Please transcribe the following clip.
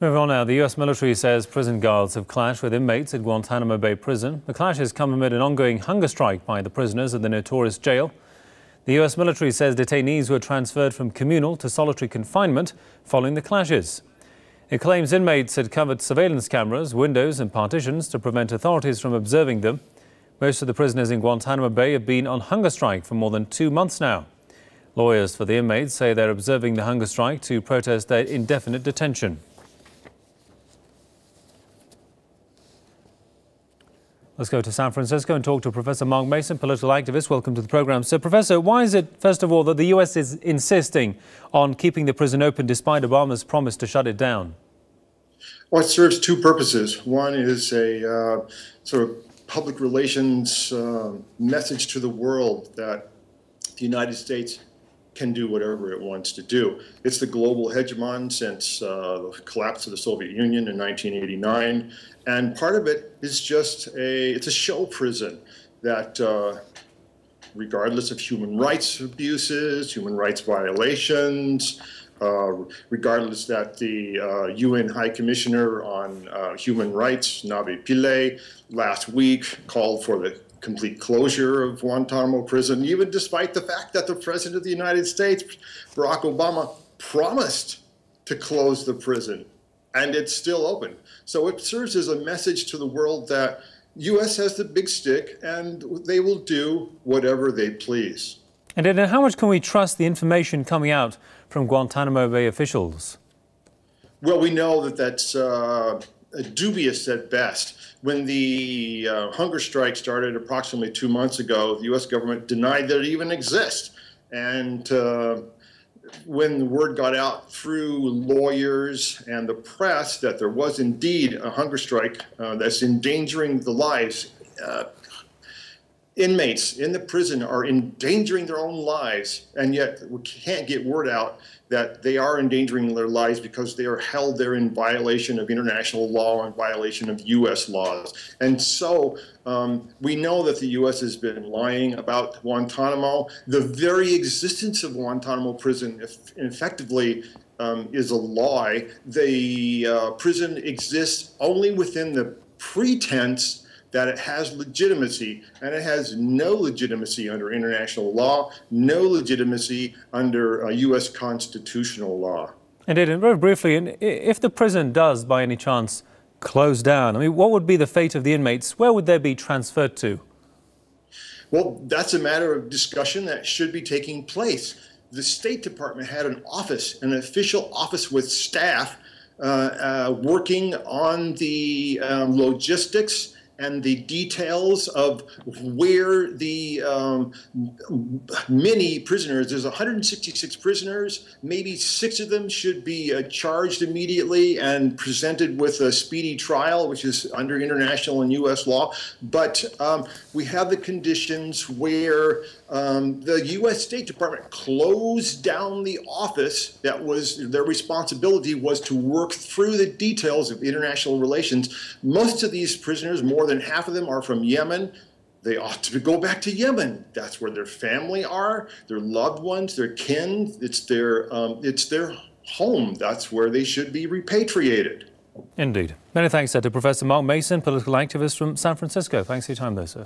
Moving on now, the U.S. military says prison guards have clashed with inmates at Guantanamo Bay prison. The clashes come amid an ongoing hunger strike by the prisoners at the notorious jail. The U.S. military says detainees were transferred from communal to solitary confinement following the clashes. It claims inmates had covered surveillance cameras, windows and partitions to prevent authorities from observing them. Most of the prisoners in Guantanamo Bay have been on hunger strike for more than 2 months now. Lawyers for the inmates say they're observing the hunger strike to protest their indefinite detention. Let's go to San Francisco and talk to Professor Mark Mason, political activist. Welcome to the program. So, Professor, why is it, first of all, that the U.S. is insisting on keeping the prison open despite Obama's promise to shut it down? Well, it serves two purposes. One is a sort of public relations message to the world that the United States can do whatever it wants to do. It's the global hegemon since the collapse of the Soviet Union in 1989. And part of it is just it's a shell prison that, regardless of human rights abuses, human rights violations, regardless that the UN High Commissioner on Human Rights, Navi Pillay, last week called for the complete closure of Guantanamo prison, even despite the fact that the President of the United States, Barack Obama, promised to close the prison, and it's still open. So it serves as a message to the world that U.S. has the big stick and they will do whatever they please. And how much can we trust the information coming out from Guantanamo Bay officials? Well, we know that that's dubious at best. When the hunger strike started approximately 2 months ago, the U.S. government denied that it even exists. And when the word got out through lawyers and the press that there was indeed a hunger strike that's endangering the lives, inmates in the prison are endangering their own lives, and yet we can't get word out that they are endangering their lives because they are held there in violation of international law and violation of U.S. laws. And so we know that the U.S. has been lying about Guantanamo. The very existence of Guantanamo prison effectively is a lie. The prison exists only within the pretense that it has legitimacy, and it has no legitimacy under international law, no legitimacy under U.S. constitutional law. Indeed, and very briefly, if the prison does, by any chance, close down, I mean, what would be the fate of the inmates? Where would they be transferred to? Well, that's a matter of discussion that should be taking place. The State Department had an office, an official office with staff working on the logistics and the details of where the many prisoners, there's 166 prisoners, maybe 6 of them should be charged immediately and presented with a speedy trial, which is under international and U.S. law. But we have the conditions where the U.S. State Department closed down the office that was their responsibility was to work through the details of international relations. Most of these prisoners, more than half of them, are from Yemen. They ought to go back to Yemen. That's where their family are, their loved ones, their kin. It's their home. That's where they should be repatriated. Indeed. Many thanks to Professor Mark Mason, political activist from San Francisco. Thanks for your time there, sir.